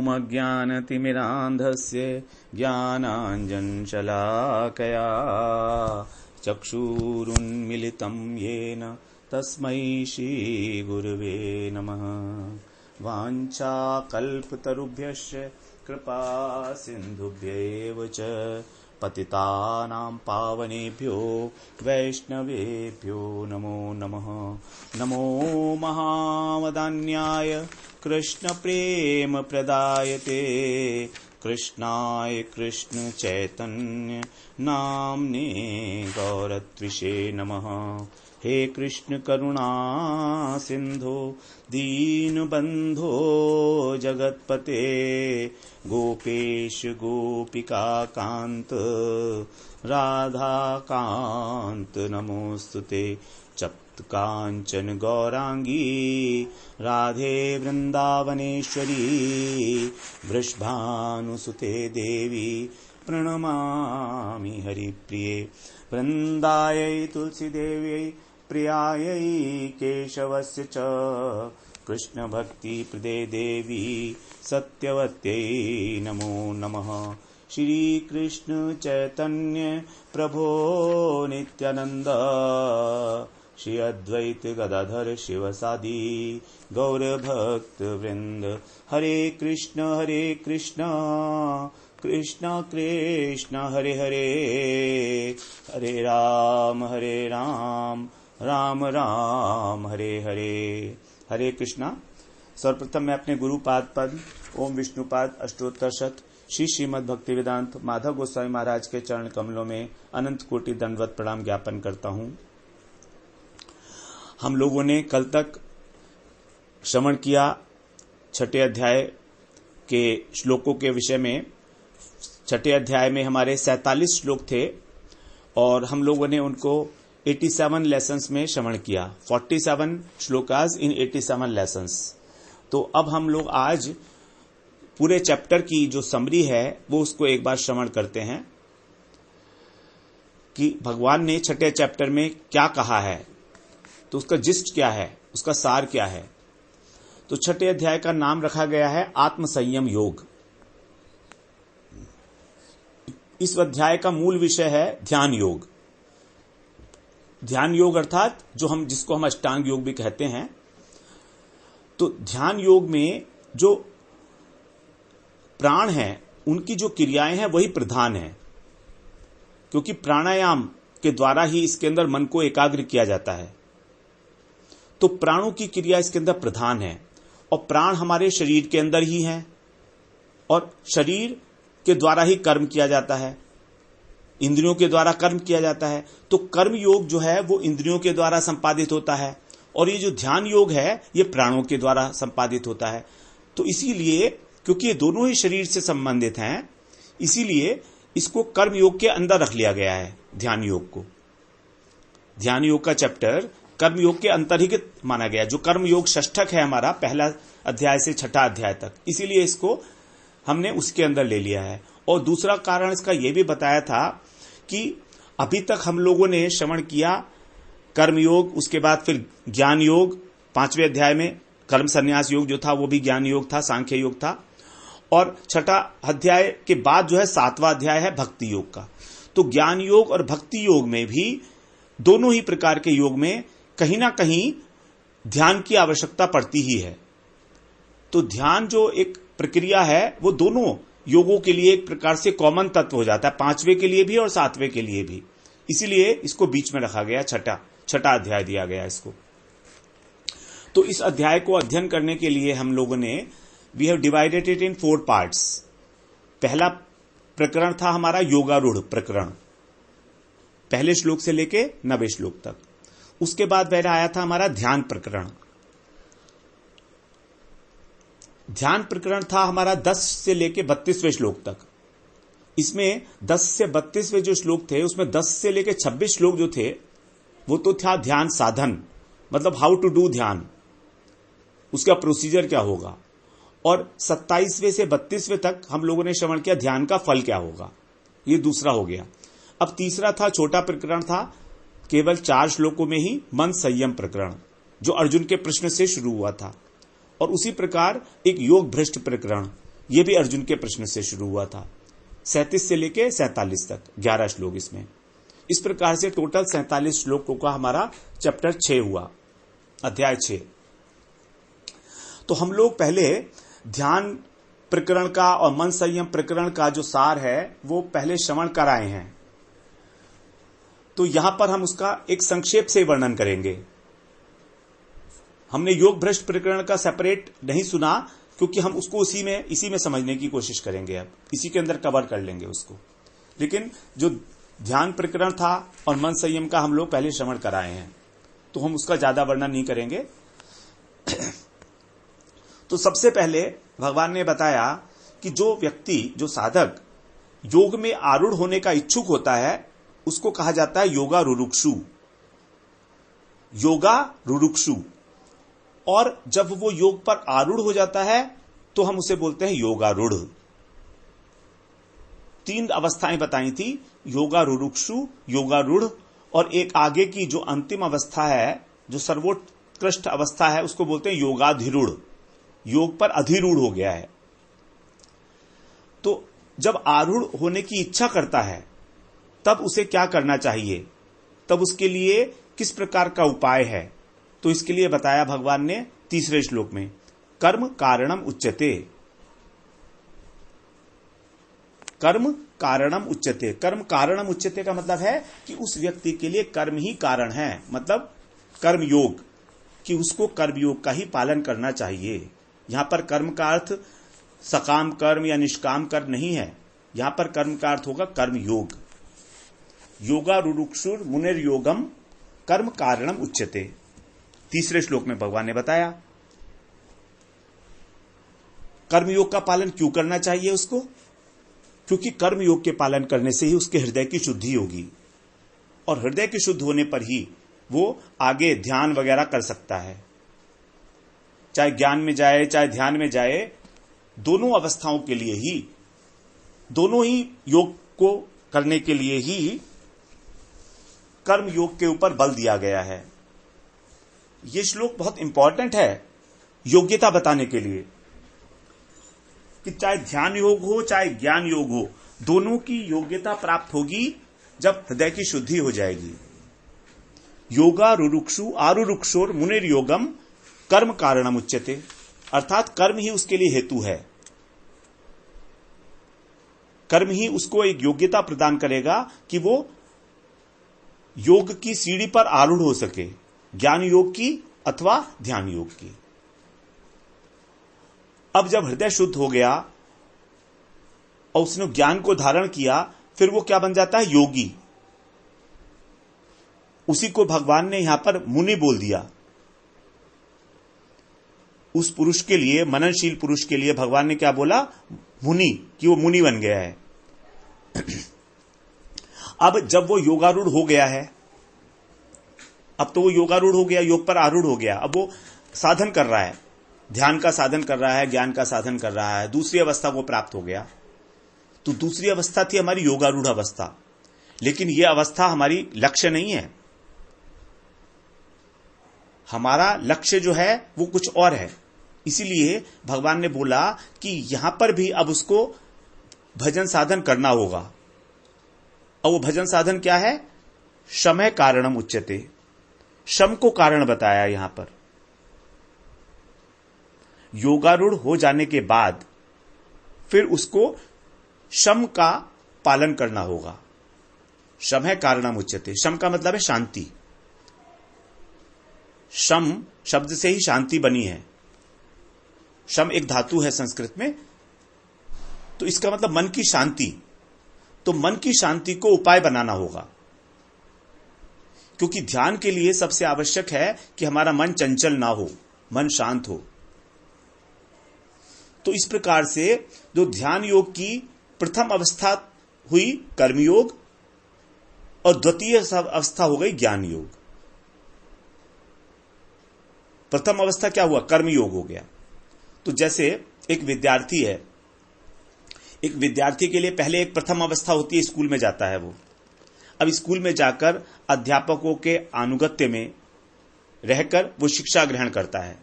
अज्ञानतिमिरान्धस्य ज्ञानाञ्जनशलाकया चक्षुरुन्मिलितं येन तस्मै श्रीगुरवे नमः। वाञ्छाकल्पतरुभ्यश्च कृपा सिन्धुभ्यैव च पतितानां पावनेभ्यो वैष्णवेभ्यो नमो नमः। नमो महावदान्याय कृष्णप्रेमप्रदायते कृष्णाय कृष्णचैतन्य नाम्ने गौरत्विषे नमः। हे कृष्ण करुणा सिंधो दीनबंधो जगत्पते गोपेश गोपिका कांत राधा कांत नमोस्तुते। चप्त कांचन गौरांगी राधे वृंदावनेश्वरी वृषभानुसुते देवी प्रणमामि हरिप्रिये। वृंदायै तुलसीदेव्यै प्रियायै केशवस्य च कृष्णभक्तिप्रदे देवी सत्यवत्यै नमो नमः। श्री कृष्ण चैतन्य प्रभो नित्यानंद श्री अद्वैत गदाधर शिवसादि गौरभक्त वृंद। हरे कृष्ण कृष्ण कृष्ण हरे हरे हरे राम राम राम हरे हरे। हरे कृष्णा। सर्वप्रथम मैं अपने गुरुपाद पद ओम विष्णुपाद अष्टोत्तर शत श्री श्रीमद् भक्ति वेदांत माधव गोस्वामी महाराज के चरण कमलों में अनंत कोटि दंडवत प्रणाम ज्ञापन करता हूं। हम लोगों ने कल तक श्रवण किया छठे अध्याय के श्लोकों के विषय में। छठे अध्याय में हमारे 47 श्लोक थे और हम लोगों ने उनको 87 लेसन्स में श्रवण किया। 47 श्लोकास इन 87 लेसन्स। तो अब हम लोग आज पूरे चैप्टर की जो समरी है वो उसको एक बार श्रवण करते हैं कि भगवान ने छठे चैप्टर में क्या कहा है, तो उसका जिस्ट क्या है, उसका सार क्या है। तो छठे अध्याय का नाम रखा गया है आत्म संयम योग। इस अध्याय का मूल विषय है ध्यान योग। ध्यान योग अर्थात जिसको हम अष्टांग योग भी कहते हैं। तो ध्यान योग में जो प्राण हैं उनकी जो क्रियाएं हैं वही प्रधान है, क्योंकि प्राणायाम के द्वारा ही इसके अंदर मन को एकाग्र किया जाता है। तो प्राणों की क्रिया इसके अंदर प्रधान है और प्राण हमारे शरीर के अंदर ही हैं और शरीर के द्वारा ही कर्म किया जाता है, इंद्रियों के द्वारा कर्म किया जाता है। तो कर्म योग जो है वो इंद्रियों के द्वारा संपादित होता है और ये जो ध्यान योग है ये प्राणों के द्वारा संपादित होता है। तो इसीलिए क्योंकि ये दोनों ही शरीर से संबंधित हैं, इसीलिए इसको कर्म योग के अंदर रख लिया गया है। ध्यान योग को, ध्यान योग का चैप्टर कर्म योग के अंतर्गत माना गया। जो कर्म योग षष्ठक है हमारा, पहला अध्याय से छठा अध्याय तक, इसीलिए इसको हमने उसके अंदर ले लिया है। और दूसरा कारण इसका यह भी बताया था कि अभी तक हम लोगों ने श्रवण किया कर्म योग, उसके बाद फिर ज्ञान योग। 5वें अध्याय में कर्म संन्यास योग जो था वो भी ज्ञान योग था, सांख्य योग था। और छठा अध्याय के बाद जो है 7वां अध्याय है भक्ति योग का। तो ज्ञान योग और भक्ति योग में भी, दोनों ही प्रकार के योग में कहीं ना कहीं ध्यान की आवश्यकता पड़ती ही है। तो ध्यान जो एक प्रक्रिया है वो दोनों योगों के लिए एक प्रकार से कॉमन तत्व हो जाता है, 5वें के लिए भी और 7वें के लिए भी। इसीलिए इसको बीच में रखा गया, छठा अध्याय दिया गया इसको। तो इस अध्याय को अध्ययन करने के लिए हम लोगों ने we have divided it in 4 parts. पहला प्रकरण था हमारा योगारूढ़ प्रकरण, पहले श्लोक से लेके 90 श्लोक तक। उसके बाद पहले आया था हमारा ध्यान प्रकरण। ध्यान प्रकरण था हमारा 10 से लेके 32वें श्लोक तक। इसमें 10 से 32वें जो श्लोक थे उसमें 10 से लेके 26 श्लोक जो थे वो तो था ध्यान साधन, मतलब हाउ टू डू ध्यान, उसका प्रोसीजर क्या होगा। और 27वें से 32वें तक हम लोगों ने श्रवण किया ध्यान का फल क्या होगा, ये दूसरा हो गया। अब तीसरा था, छोटा प्रकरण था, केवल 4 श्लोकों में ही मन संयम प्रकरण, जो अर्जुन के प्रश्न से शुरू हुआ था। और उसी प्रकार एक योग भ्रष्ट प्रकरण, यह भी अर्जुन के प्रश्न से शुरू हुआ था। 37 से लेके 47 तक 11 श्लोक इसमें। इस प्रकार से टोटल 47 श्लोकों का हमारा चैप्टर 6 हुआ, अध्याय 6। तो हम लोग पहले ध्यान प्रकरण का और मन संयम प्रकरण का जो सार है वो पहले श्रवण कराए हैं। तो यहां पर हम उसका एक संक्षेप से वर्णन करेंगे। हमने योग भ्रष्ट प्रकरण का सेपरेट नहीं सुना, क्योंकि हम उसको इसी में समझने की कोशिश करेंगे। अब इसी के अंदर कवर कर लेंगे उसको। लेकिन जो ध्यान प्रकरण था और मन संयम का हम लोग पहले श्रवण कराए हैं, तो हम उसका ज्यादा वर्णन नहीं करेंगे। तो सबसे पहले भगवान ने बताया कि जो व्यक्ति, जो साधक योग में आरूढ़ होने का इच्छुक होता है, उसको कहा जाता है योगा रुरुक्षु। योगा रुरुक्षु। और जब वो योग पर आरूढ़ हो जाता है तो हम उसे बोलते हैं योगारूढ़। 3 अवस्थाएं बताई थी, योगा रुरुक्षु, योगारूढ़, और एक आगे की जो अंतिम अवस्था है, जो सर्वोत्कृष्ट अवस्था है, उसको बोलते हैं योगाधिरूढ़। योग पर अधिरूढ़ हो गया है। तो जब आरूढ़ होने की इच्छा करता है तब उसे क्या करना चाहिए, तब उसके लिए किस प्रकार का उपाय है, तो इसके लिए बताया भगवान ने तीसरे श्लोक में, कर्म कारणम उच्यते। कर्म कारणम उच्यते। कर्म कारणम उच्यते का मतलब है कि उस व्यक्ति के लिए कर्म ही कारण है, मतलब कर्म योग, कि उसको कर्म योग का ही पालन करना चाहिए। यहां पर कर्म का अर्थ सकाम कर्म या निष्काम कर्म नहीं है। यहां पर कर्म का अर्थ होगा कर्म योग। योगा रुरुक्षुर मुनिर योगम कर्म कारणम उच्यते। तीसरे श्लोक में भगवान ने बताया कर्मयोग का पालन क्यों करना चाहिए उसको, क्योंकि कर्मयोग के पालन करने से ही उसके हृदय की शुद्धि होगी, और हृदय के शुद्ध होने पर ही वो आगे ध्यान वगैरह कर सकता है। चाहे ज्ञान में जाए चाहे ध्यान में जाए, दोनों अवस्थाओं के लिए ही, दोनों ही योग को करने के लिए ही कर्म योग के ऊपर बल दिया गया है। यह श्लोक बहुत इंपॉर्टेंट है योग्यता बताने के लिए, कि चाहे ध्यान योग हो चाहे ज्ञान योग हो, दोनों की योग्यता प्राप्त होगी जब हृदय की शुद्धि हो जाएगी। योगा रुरुक्षु आरुरुक्षोर मुनिर योगम कर्म कारणम उच्यते। अर्थात कर्म ही उसके लिए हेतु है। कर्म ही उसको एक योग्यता प्रदान करेगा कि वो योग की सीढ़ी पर आरूढ़ हो सके, ज्ञान योग की अथवा ध्यान योग की। अब जब हृदय शुद्ध हो गया और उसने ज्ञान को धारण किया, फिर वो क्या बन जाता है, योगी। उसी को भगवान ने यहां पर मुनि बोल दिया। उस पुरुष के लिए, मननशील पुरुष के लिए भगवान ने क्या बोला, मुनि, कि वो मुनि बन गया है। अब जब वो योगारूढ़ हो गया है, अब तो वो योगारूढ़ हो गया, योग पर आरूढ़ हो गया, अब वो साधन कर रहा है, ध्यान का साधन कर रहा है, ज्ञान का साधन कर रहा है, दूसरी अवस्था को प्राप्त हो गया। तो दूसरी अवस्था थी हमारी योगारूढ़ अवस्था, लेकिन यह अवस्था हमारी लक्ष्य नहीं है। हमारा लक्ष्य जो है वो कुछ और है। इसीलिए भगवान ने बोला कि यहां पर भी अब उसको भजन साधन करना होगा। और वो भजन साधन क्या है, शमय कारणम उच्यते। शम को कारण बताया यहां पर। योगारूढ़ हो जाने के बाद फिर उसको शम का पालन करना होगा। शमय कारणम उच्यते। शम का मतलब है शांति। शम शब्द से ही शांति बनी है। शम एक धातु है संस्कृत में, तो इसका मतलब मन की शांति। तो मन की शांति को उपाय बनाना होगा, क्योंकि ध्यान के लिए सबसे आवश्यक है कि हमारा मन चंचल ना हो, मन शांत हो। तो इस प्रकार से जो ध्यान योग की प्रथम अवस्था हुई कर्मयोग, और द्वितीय अवस्था हो गई ज्ञान योग। प्रथम अवस्था क्या हुआ, कर्मयोग हो गया। तो जैसे एक विद्यार्थी है, एक विद्यार्थी के लिए पहले एक प्रथम अवस्था होती है, स्कूल में जाता है वो। अब स्कूल में जाकर अध्यापकों के आनुगत्य में रहकर वो शिक्षा ग्रहण करता है।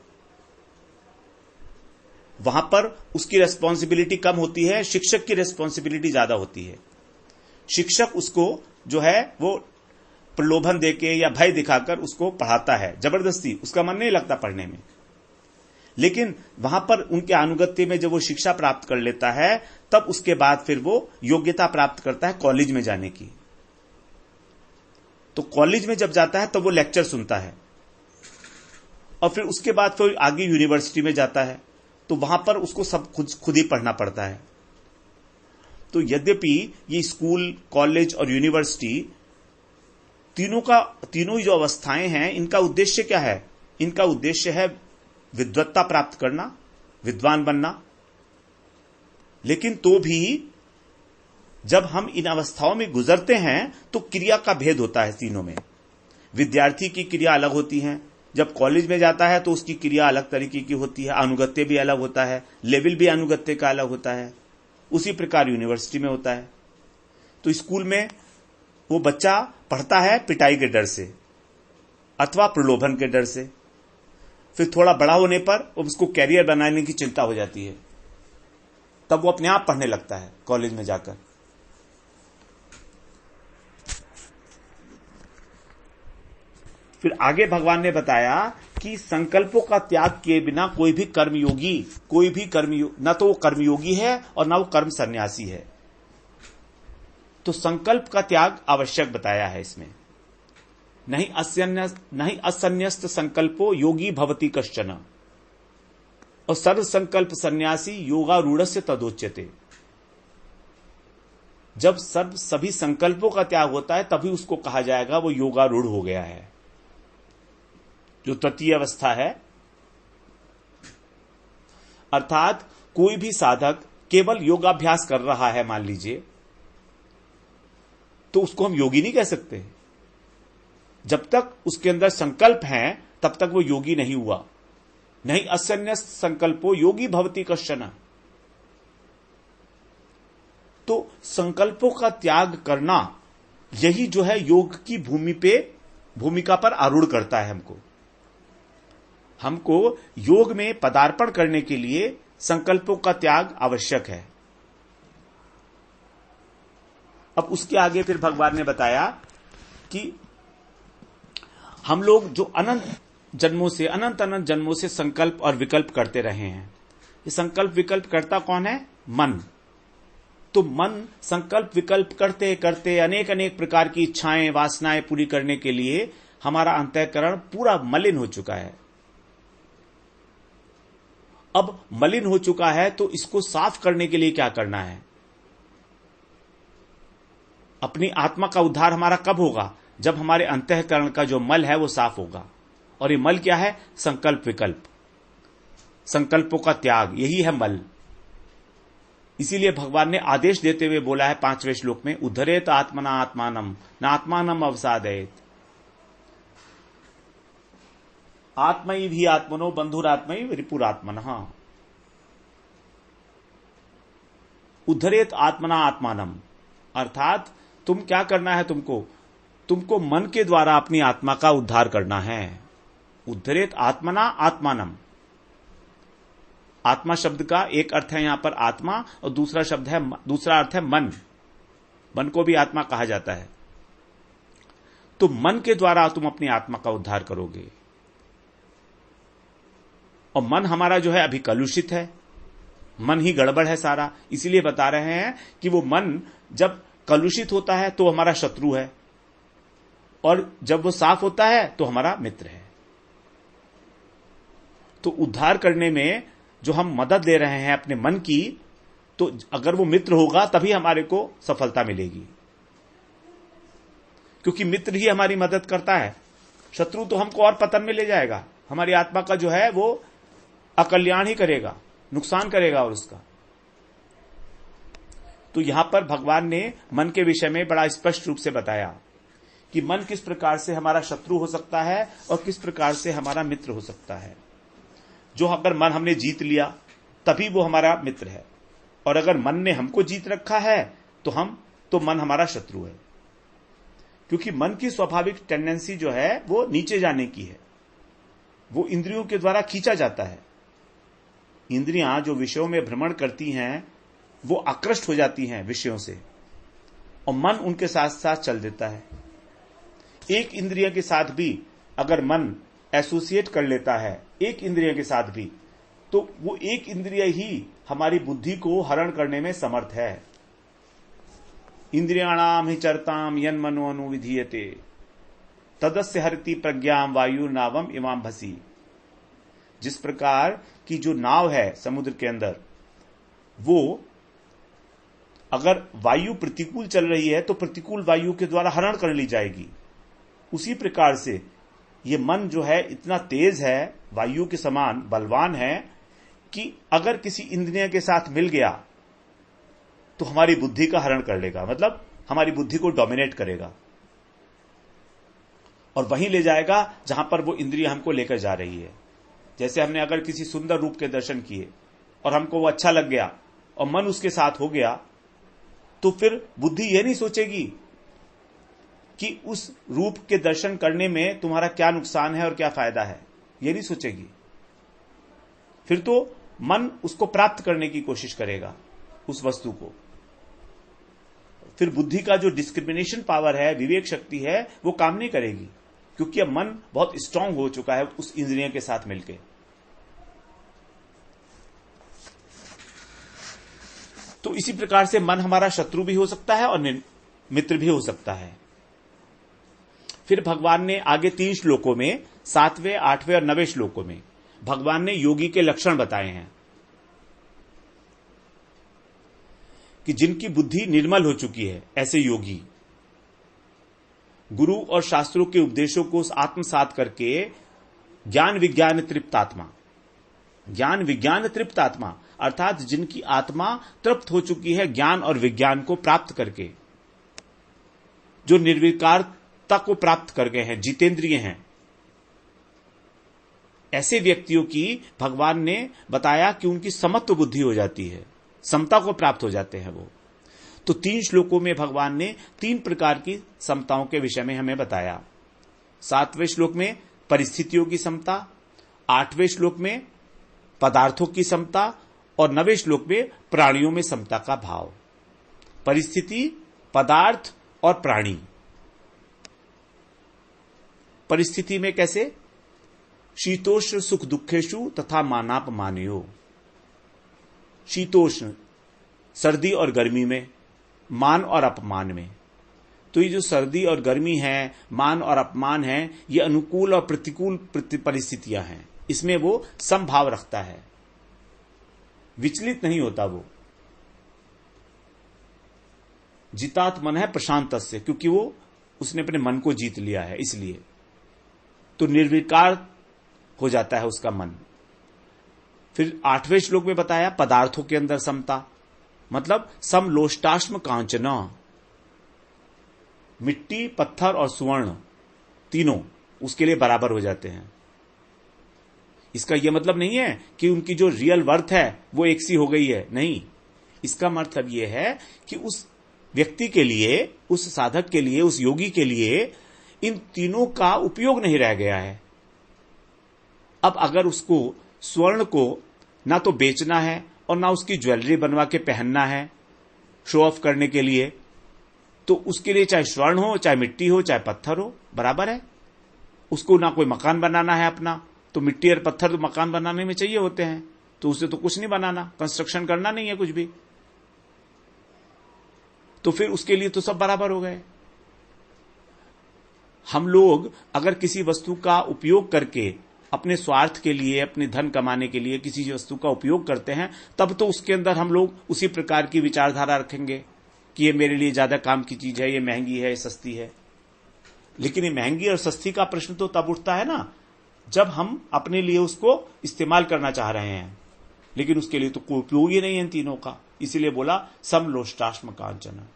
वहां पर उसकी रेस्पॉन्सिबिलिटी कम होती है, शिक्षक की रेस्पॉन्सिबिलिटी ज्यादा होती है। शिक्षक उसको जो है वो प्रलोभन देके या भय दिखाकर उसको पढ़ाता है, जबरदस्ती, उसका मन नहीं लगता पढ़ने में। लेकिन वहां पर उनके अनुगत्य में जब वो शिक्षा प्राप्त कर लेता है, तब उसके बाद फिर वो योग्यता प्राप्त करता है कॉलेज में जाने की। तो कॉलेज में जब जाता है तब वो लेक्चर सुनता है, और फिर उसके बाद फिर आगे यूनिवर्सिटी में जाता है, तो वहां पर उसको सब खुद ही पढ़ना पड़ता है। तो यद्यपि ये स्कूल, कॉलेज और यूनिवर्सिटी तीनों ही जो अवस्थाएं हैं, इनका उद्देश्य क्या है? इनका उद्देश्य है विद्वत्ता प्राप्त करना, विद्वान बनना। लेकिन तो भी जब हम इन अवस्थाओं में गुजरते हैं तो क्रिया का भेद होता है तीनों में। विद्यार्थी की क्रिया अलग होती है, जब कॉलेज में जाता है तो उसकी क्रिया अलग तरीके की होती है, अनुगत्य भी अलग होता है, लेवल भी अनुगत्य का अलग होता है। उसी प्रकार यूनिवर्सिटी में होता है। तो स्कूल में वो बच्चा पढ़ता है पिटाई के डर से अथवा प्रलोभन के डर से, फिर थोड़ा बड़ा होने पर उसको कैरियर बनाने की चिंता हो जाती है, तब वो अपने आप पढ़ने लगता है कॉलेज में जाकर। फिर आगे भगवान ने बताया कि संकल्पों का त्याग किए बिना कोई भी कर्मयोगी ना तो वो कर्मयोगी है और ना वो कर्म सन्यासी है। तो संकल्प का त्याग आवश्यक बताया है इसमें। नहीं असन्यस्त संकल्पो योगी भवति कश्चन, और सर्व संकल्प सन्यासी योगारूढ़स्य तदोच्यते। जब सभी संकल्पों का त्याग होता है तभी उसको कहा जाएगा वो योगारूढ़ हो गया है, जो तृतीय अवस्था है। अर्थात कोई भी साधक केवल योगाभ्यास कर रहा है, मान लीजिए, तो उसको हम योगी नहीं कह सकते। जब तक उसके अंदर संकल्प हैं तब तक वो योगी नहीं हुआ। नहीं असन्यस्त संकल्पो योगी भवति कश्चन। तो संकल्पों का त्याग करना, यही जो है योग की भूमिका पर आरूढ़ करता है हमको योग में पदार्पण करने के लिए संकल्पों का त्याग आवश्यक है। अब उसके आगे फिर भगवान ने बताया कि हम लोग जो अनंत जन्मों से संकल्प और विकल्प करते रहे हैं। ये संकल्प विकल्प करता कौन है? मन। तो मन संकल्प विकल्प करते करते अनेक प्रकार की इच्छाएं, वासनाएं पूरी करने के लिए हमारा अंतःकरण पूरा मलिन हो चुका है। अब मलिन हो चुका है तो इसको साफ करने के लिए क्या करना है? अपनी आत्मा का उद्धार हमारा कब होगा? जब हमारे अंतःकरण का जो मल है वो साफ होगा। और ये मल क्या है? संकल्प विकल्प, संकल्पों का त्याग, यही है मल। इसीलिए भगवान ने आदेश देते हुए बोला है 5वें श्लोक में, उद्धरेत आत्मना आत्मानम न आत्मानम अवसादयेत। आत्मैव ही आत्मनो बंधुरात्मैव रिपुरात्मनः। उद्धरेत आत्मना आत्मानम, अर्थात तुम क्या करना है? तुमको मन के द्वारा अपनी आत्मा का उद्धार करना है। उद्धरेत आत्मना आत्मानम। आत्मा शब्द का एक अर्थ है यहां पर आत्मा, और दूसरा अर्थ है मन। मन को भी आत्मा कहा जाता है। तो मन के द्वारा तुम अपनी आत्मा का उद्धार करोगे। और मन हमारा जो है अभी कलुषित है, मन ही गड़बड़ है सारा। इसीलिए बता रहे हैं कि वो मन जब कलुषित होता है तो हमारा शत्रु है, और जब वो साफ होता है तो हमारा मित्र है। तो उद्धार करने में जो हम मदद ले रहे हैं अपने मन की, तो अगर वो मित्र होगा तभी हमारे को सफलता मिलेगी, क्योंकि मित्र ही हमारी मदद करता है। शत्रु तो हमको और पतन में ले जाएगा, हमारी आत्मा का जो है वो अकल्याण ही करेगा, नुकसान करेगा और उसका। तो यहां पर भगवान ने मन के विषय में बड़ा स्पष्ट रूप से बताया कि मन किस प्रकार से हमारा शत्रु हो सकता है और किस प्रकार से हमारा मित्र हो सकता है। जो अगर मन हमने जीत लिया तभी वो हमारा मित्र है, और अगर मन ने हमको जीत रखा है तो मन हमारा शत्रु है। क्योंकि मन की स्वाभाविक टेंडेंसी जो है वो नीचे जाने की है, वो इंद्रियों के द्वारा खींचा जाता है। इंद्रियां जो विषयों में भ्रमण करती हैं वो आकृष्ट हो जाती हैं विषयों से, और मन उनके साथ साथ चल देता है। एक इंद्रिय के साथ भी अगर मन एसोसिएट कर लेता है एक इंद्रिय के साथ भी, तो वो एक इंद्रिय ही हमारी बुद्धि को हरण करने में समर्थ है। इंद्रियाणाम हि चरताम यन मनो अनुविधीयते तदस्य हरति प्रज्ञाम वायु नावम इमाम भसी। जिस प्रकार की जो नाव है समुद्र के अंदर, वो अगर वायु प्रतिकूल चल रही है तो प्रतिकूल वायु के द्वारा हरण कर ली जाएगी। उसी प्रकार से ये मन जो है इतना तेज है, वायु के समान बलवान है कि अगर किसी इंद्रिय के साथ मिल गया तो हमारी बुद्धि का हरण कर लेगा, मतलब हमारी बुद्धि को डोमिनेट करेगा और वहीं ले जाएगा जहां पर वो इंद्रिय हमको लेकर जा रही है। जैसे हमने अगर किसी सुंदर रूप के दर्शन किए और हमको वो अच्छा लग गया और मन उसके साथ हो गया, तो फिर बुद्धि यह नहीं सोचेगी कि उस रूप के दर्शन करने में तुम्हारा क्या नुकसान है और क्या फायदा है, यह नहीं सोचेगी। फिर तो मन उसको प्राप्त करने की कोशिश करेगा उस वस्तु को। फिर बुद्धि का जो डिस्क्रिमिनेशन पावर है, विवेक शक्ति है, वो काम नहीं करेगी, क्योंकि अब मन बहुत स्ट्रांग हो चुका है उस इंद्रिय के साथ मिलकर। तो इसी प्रकार से मन हमारा शत्रु भी हो सकता है और मित्र भी हो सकता है। फिर भगवान ने आगे 3 श्लोकों में, 7वें, 8वें और 9वें श्लोकों में भगवान ने योगी के लक्षण बताए हैं कि जिनकी बुद्धि निर्मल हो चुकी है, ऐसे योगी गुरु और शास्त्रों के उपदेशों को आत्मसात करके ज्ञान विज्ञान तृप्त आत्मा अर्थात जिनकी आत्मा तृप्त हो चुकी है ज्ञान और विज्ञान को प्राप्त करके, जो निर्विकारता को प्राप्त कर गए हैं, जितेंद्रिय हैं, ऐसे व्यक्तियों की भगवान ने बताया कि उनकी समत्व बुद्धि हो जाती है, समता को प्राप्त हो जाते हैं वो। तो 3 श्लोकों में भगवान ने 3 प्रकार की समताओं के विषय में हमें बताया। 7वें श्लोक में परिस्थितियों की समता, 8वें श्लोक में पदार्थों की समता और 9वें श्लोक में प्राणियों में समता का भाव। परिस्थिति, पदार्थ और प्राणी। परिस्थिति में कैसे? शीतोष्ण सुख दुखेशु तथा मानापमानयो। शीतोष्ण सर्दी और गर्मी में, मान और अपमान में। तो ये जो सर्दी और गर्मी है, मान और अपमान है, ये अनुकूल और प्रतिकूल परिस्थितियां हैं। इसमें वो समभाव रखता है, विचलित नहीं होता वो। जितात मन है प्रशांतस्य, क्योंकि वो उसने अपने मन को जीत लिया है, इसलिए तो निर्विकार हो जाता है उसका मन। फिर 8वें श्लोक में बताया पदार्थों के अंदर समता, मतलब समलोष्टाश्म कांचना। मिट्टी, पत्थर और सुवर्ण तीनों उसके लिए बराबर हो जाते हैं। इसका यह मतलब नहीं है कि उनकी जो रियल वर्थ है वो एक सी हो गई है, नहीं। इसका मतलब यह है कि उस व्यक्ति के लिए, उस साधक के लिए, उस योगी के लिए इन तीनों का उपयोग नहीं रह गया है। अब अगर उसको स्वर्ण को ना तो बेचना है और ना उसकी ज्वेलरी बनवा के पहनना है शो ऑफ करने के लिए, तो उसके लिए चाहे स्वर्ण हो, चाहे मिट्टी हो, चाहे पत्थर हो, बराबर है। उसको ना कोई मकान बनाना है अपना, तो मिट्टी और पत्थर तो मकान बनाने में चाहिए होते हैं, तो उससे तो कुछ नहीं बनाना, कंस्ट्रक्शन करना नहीं है कुछ भी, तो फिर उसके लिए तो सब बराबर हो गए। हम लोग अगर किसी वस्तु का उपयोग करके अपने स्वार्थ के लिए, अपने धन कमाने के लिए किसी वस्तु का उपयोग करते हैं, तब तो उसके अंदर हम लोग उसी प्रकार की विचारधारा रखेंगे कि ये मेरे लिए ज्यादा काम की चीज है, ये महंगी है, ये सस्ती है। लेकिन ये महंगी और सस्ती का प्रश्न तो तब उठता है ना जब हम अपने लिए उसको इस्तेमाल करना चाह रहे हैं, लेकिन उसके लिए तो कोई उपयोग ही नहीं है इन तीनों का। इसीलिए बोला समलोष्टाश्म कांचन।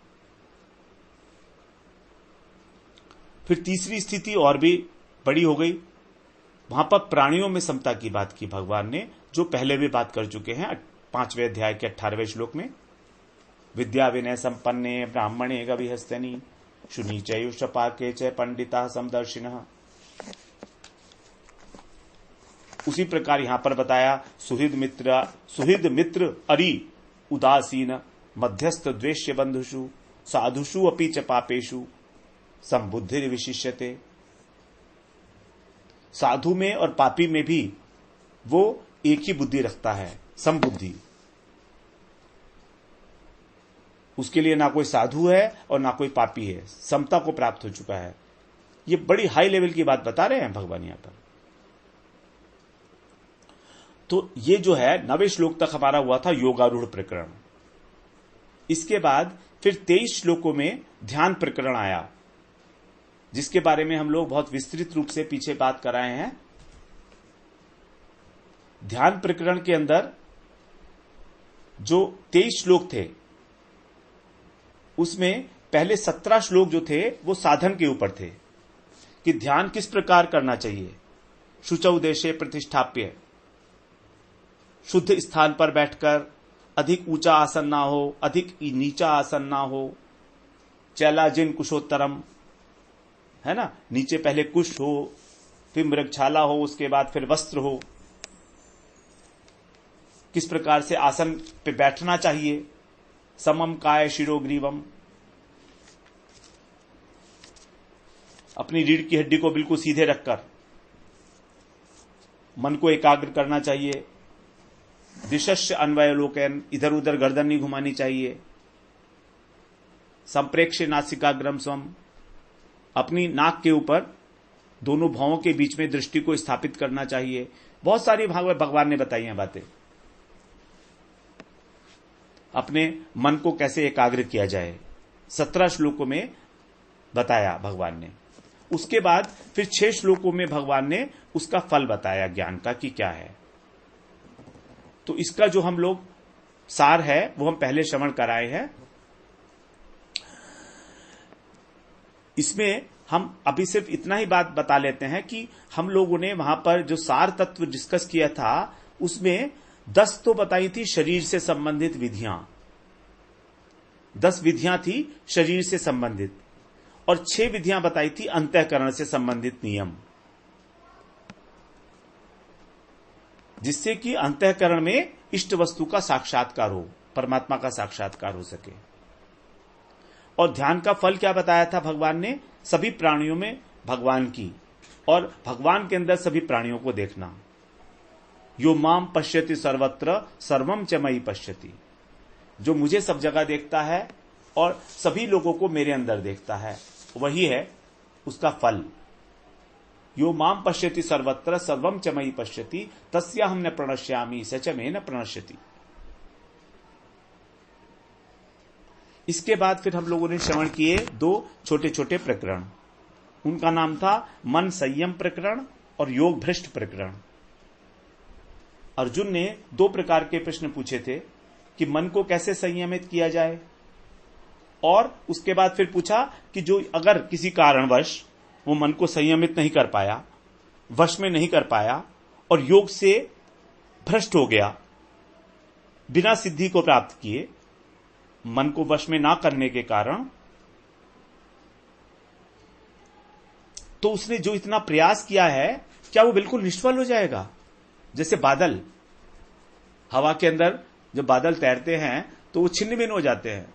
फिर तीसरी स्थिति और भी बड़ी हो गई, वहां पर प्राणियों में समता की बात की भगवान ने, जो पहले भी बात कर चुके हैं 5वें अध्याय के 18वें श्लोक में। विद्या विनय संपन्ने ब्राह्मणे गविहस्तनी शुनि चयुषपाके च पंडिता समदर्शिनः। उसी प्रकार यहां पर बताया सुहृद मित्र अरि उदासीन मध्यस्थ द्वेष्य बंधुषु साधुषु अपि च पापेषु संबुद्धि विशिष्यते। साधु में और पापी में भी वो एक ही बुद्धि रखता है, समबुद्धि। उसके लिए ना कोई साधु है और ना कोई पापी है, समता को प्राप्त हो चुका है। ये बड़ी हाई लेवल की बात बता रहे हैं भगवान यहां पर। तो ये जो है 9वें श्लोक तक हमारा हुआ था योगारूढ़ प्रकरण। इसके बाद फिर 23 श्लोकों में ध्यान प्रकरण आया, जिसके बारे में हम लोग बहुत विस्तृत रूप से पीछे बात कराए हैं। ध्यान प्रकरण के अंदर जो 23 श्लोक थे उसमें पहले 17 श्लोक जो थे वो साधन के ऊपर थे कि ध्यान किस प्रकार करना चाहिए। शुचौ देशे प्रतिष्ठाप्य, शुद्ध स्थान पर बैठकर, अधिक ऊंचा आसन ना हो, अधिक नीचा आसन ना हो, चैलाजिन कुशोत्तरम, है ना, नीचे पहले कुश हो, फिर मृगछाला हो, उसके बाद फिर वस्त्र हो। किस प्रकार से आसन पे बैठना चाहिए, समम काय शिरोग्रीवम, अपनी रीढ़ की हड्डी को बिल्कुल सीधे रखकर मन को एकाग्र करना चाहिए। दिशस्य अन्वयलोकन, इधर उधर गर्दन नहीं घुमानी चाहिए। संप्रेक्ष्य नासिकाग्रम स्वम, अपनी नाक के ऊपर दोनों भौं के बीच में दृष्टि को स्थापित करना चाहिए। बहुत सारी भगवान ने बताई हैं बातें, अपने मन को कैसे एकाग्र किया जाए 17 श्लोकों में बताया भगवान ने। उसके बाद फिर 6 श्लोकों में भगवान ने उसका फल बताया ज्ञान का कि क्या है। तो इसका जो हम लोग सार है वो हम पहले श्रवण कराए हैं। इसमें हम अभी सिर्फ इतना ही बात बता लेते हैं कि हम लोगों ने वहां पर जो सार तत्व डिस्कस किया था उसमें 10 तो बताई थी शरीर से संबंधित विधियां, 10 विधियां थी शरीर से संबंधित, और 6 विधियां बताई थी अंतःकरण से संबंधित नियम, जिससे कि अंतःकरण में इष्ट वस्तु का साक्षात्कार हो, परमात्मा का साक्षात्कार हो सके। और ध्यान का फल क्या बताया था भगवान ने, सभी प्राणियों में भगवान की और भगवान के अंदर सभी प्राणियों को देखना। यो माम पश्यति सर्वत्र सर्वम च मयि पश्यति, जो मुझे सब जगह देखता है और सभी लोगों को मेरे अंदर देखता है, वही है उसका फल। यो माम पश्यति सर्वत्र सर्वम च मयि पश्यति तस्याहं न प्रणश्यामि स च मे न प्रणश्यति। इसके बाद फिर हम लोगों ने श्रवण किए 2 छोटे छोटे प्रकरण। उनका नाम था मन संयम प्रकरण और योग भ्रष्ट प्रकरण। अर्जुन ने 2 प्रकार के प्रश्न पूछे थे कि मन को कैसे संयमित किया जाए, और उसके बाद फिर पूछा कि जो अगर किसी कारणवश वो मन को संयमित नहीं कर पाया, वश में नहीं कर पाया और योग से भ्रष्ट हो गया, बिना सिद्धि को प्राप्त किए, मन को वश में ना करने के कारण, तो उसने जो इतना प्रयास किया है क्या वो बिल्कुल निष्फल हो जाएगा? जैसे बादल, हवा के अंदर जब बादल तैरते हैं तो वो छिन्न भिन्न हो जाते हैं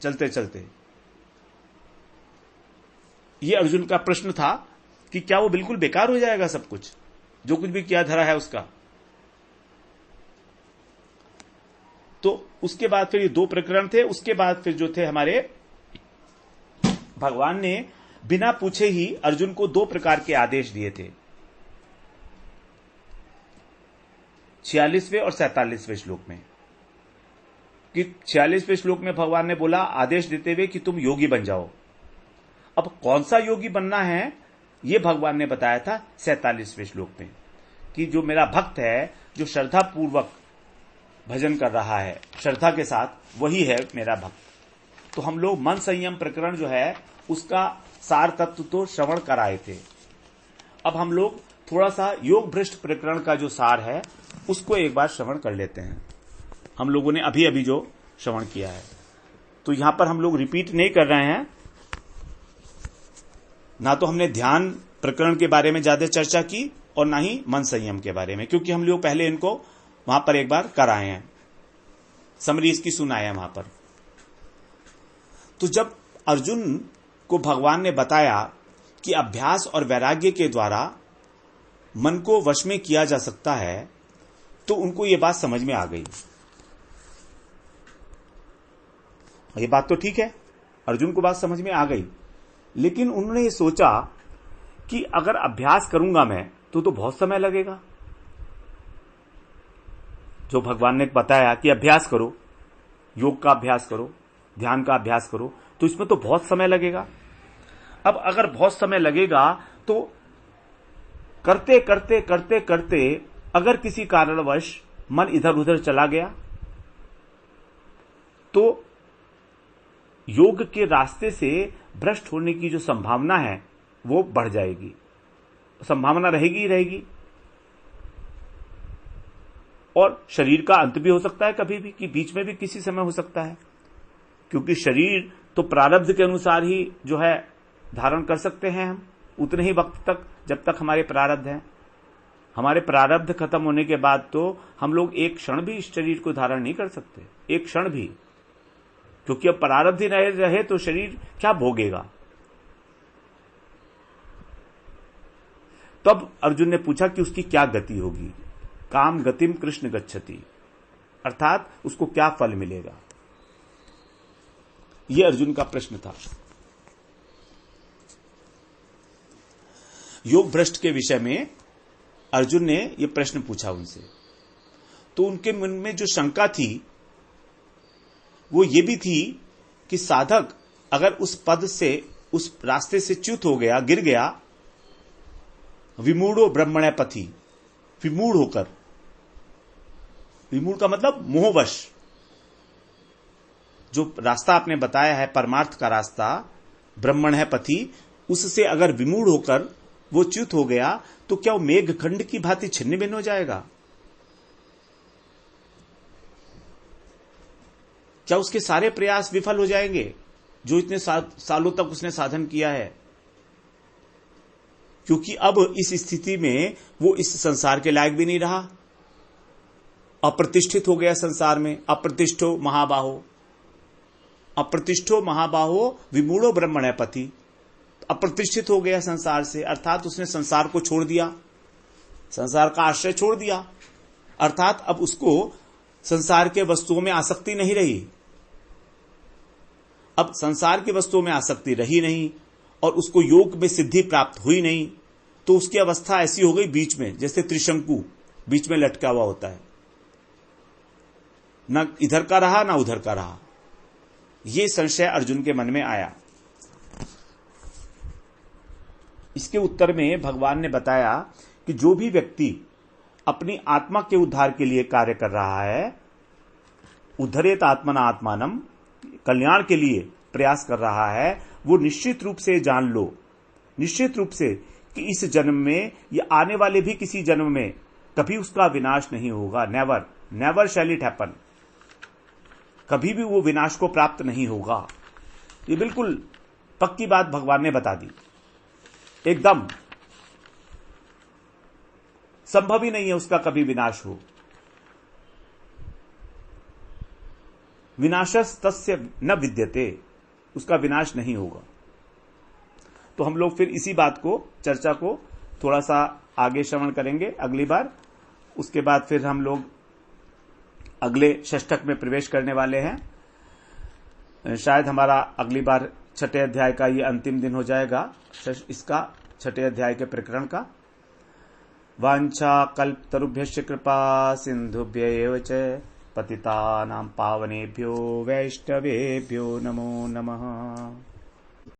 चलते चलते। ये अर्जुन का प्रश्न था कि क्या वो बिल्कुल बेकार हो जाएगा, सब कुछ जो कुछ भी किया धरा है उसका। तो उसके बाद फिर ये 2 प्रकरण थे। उसके बाद फिर जो थे हमारे, भगवान ने बिना पूछे ही अर्जुन को 2 प्रकार के आदेश दिए थे, 46वें और 47वें श्लोक में। कि 46वें श्लोक में भगवान ने बोला आदेश देते हुए कि तुम योगी बन जाओ। अब कौन सा योगी बनना है ये भगवान ने बताया था 47वें श्लोक में, कि जो मेरा भक्त है, जो श्रद्धा पूर्वक भजन कर रहा है श्रद्धा के साथ, वही है मेरा भक्त। तो हम लोग मन संयम प्रकरण जो है उसका सार तत्व तो श्रवण कराए थे। अब हम लोग थोड़ा सा योग भ्रष्ट प्रकरण का जो सार है उसको एक बार श्रवण कर लेते हैं। हम लोगों ने अभी अभी जो श्रवण किया है, तो यहां पर हम लोग रिपीट नहीं कर रहे हैं। ना तो हमने ध्यान प्रकरण के बारे में ज्यादा चर्चा की और ना ही मन संयम के बारे में, क्योंकि हम लोग पहले इनको वहां पर एक बार कराए हैं, समरी इसकी सुनाए हैं वहां पर। तो जब अर्जुन को भगवान ने बताया कि अभ्यास और वैराग्य के द्वारा मन को वश में किया जा सकता है, तो उनको यह बात समझ में आ गई। ये बात तो ठीक है, अर्जुन को बात समझ में आ गई, लेकिन उन्होंने ये सोचा कि अगर अभ्यास करूंगा मैं तो बहुत समय लगेगा। जो भगवान ने बताया कि अभ्यास करो, योग का अभ्यास करो, ध्यान का अभ्यास करो, तो इसमें तो बहुत समय लगेगा। अब अगर बहुत समय लगेगा तो करते करते करते करते अगर किसी कारणवश मन इधर उधर चला गया तो योग के रास्ते से भ्रष्ट होने की जो संभावना है वो बढ़ जाएगी, संभावना रहेगी ही रहेगी। और शरीर का अंत भी हो सकता है कभी भी, कि बीच में भी किसी समय हो सकता है, क्योंकि शरीर तो प्रारब्ध के अनुसार ही जो है धारण कर सकते हैं हम उतने ही वक्त तक जब तक हमारे प्रारब्ध हैं। हमारे प्रारब्ध खत्म होने के बाद तो हम लोग एक क्षण भी इस शरीर को धारण नहीं कर सकते, एक क्षण भी, क्योंकि अब प्रारब्ध ही नहीं रहे तो शरीर क्या भोगेगा। तब अर्जुन ने पूछा कि उसकी क्या गति होगी। काम गतिम कृष्ण गच्छति, अर्थात उसको क्या फल मिलेगा, यह अर्जुन का प्रश्न था। योग भ्रष्ट के विषय में अर्जुन ने यह प्रश्न पूछा उनसे, तो उनके मन में जो शंका थी वो ये भी थी कि साधक अगर उस पद से, उस रास्ते से च्युत हो गया, गिर गया, विमूढ़ो ब्रह्मण्य पथि, विमूढ़ होकर, विमूढ़ का मतलब मोहवश, जो रास्ता आपने बताया है परमार्थ का रास्ता ब्रह्मण्य पथि, उससे अगर विमूढ़ होकर वो च्युत हो गया तो क्या वो मेघखंड की भांति छिन्न भिन्न हो जाएगा? क्या उसके सारे प्रयास विफल हो जाएंगे जो इतने सालों तक उसने साधन किया है? क्योंकि अब इस स्थिति में वो इस संसार के लायक भी नहीं रहा, अप्रतिष्ठित हो गया संसार में। अप्रतिष्ठो महाबाहो, अप्रतिष्ठो महाबाहो विमूढ़ो ब्रह्मण्य पथि, अप्रतिष्ठित हो गया संसार से, अर्थात उसने संसार को छोड़ दिया, संसार का आश्रय छोड़ दिया, अर्थात अब उसको संसार के वस्तुओं में आसक्ति नहीं रही। अब संसार की वस्तुओं में आसक्ति रही नहीं और उसको योग में सिद्धि प्राप्त हुई नहीं, तो उसकी अवस्था ऐसी हो गई बीच में, जैसे त्रिशंकु बीच में लटका हुआ होता है, न इधर का रहा ना उधर का रहा। यह संशय अर्जुन के मन में आया। इसके उत्तर में भगवान ने बताया कि जो भी व्यक्ति अपनी आत्मा के उद्धार के लिए कार्य कर रहा है, उद्धरेत आत्मना आत्मानम, कल्याण के लिए प्रयास कर रहा है, वो निश्चित रूप से जान लो, निश्चित रूप से, कि इस जन्म में या आने वाले भी किसी जन्म में कभी उसका विनाश नहीं होगा। Never, never shall it happen, कभी भी वो विनाश को प्राप्त नहीं होगा। ये बिल्कुल पक्की बात भगवान ने बता दी, एकदम संभव ही नहीं है उसका कभी विनाश हो। विनाशस तस्य न विद्यते, उसका विनाश नहीं होगा। तो हम लोग फिर इसी बात को, चर्चा को थोड़ा सा आगे श्रवण करेंगे अगली बार। उसके बाद फिर हम लोग अगले षष्ठक में प्रवेश करने वाले हैं। शायद हमारा अगली बार छठे अध्याय का ये अंतिम दिन हो जाएगा, इसका छठे अध्याय के प्रकरण का। वांछा कल्पतरुभ्यश्च कृपा सिंधुभ्य एव च पतितानां पावनेभ्यो वैष्णवेभ्यो नमो नमः।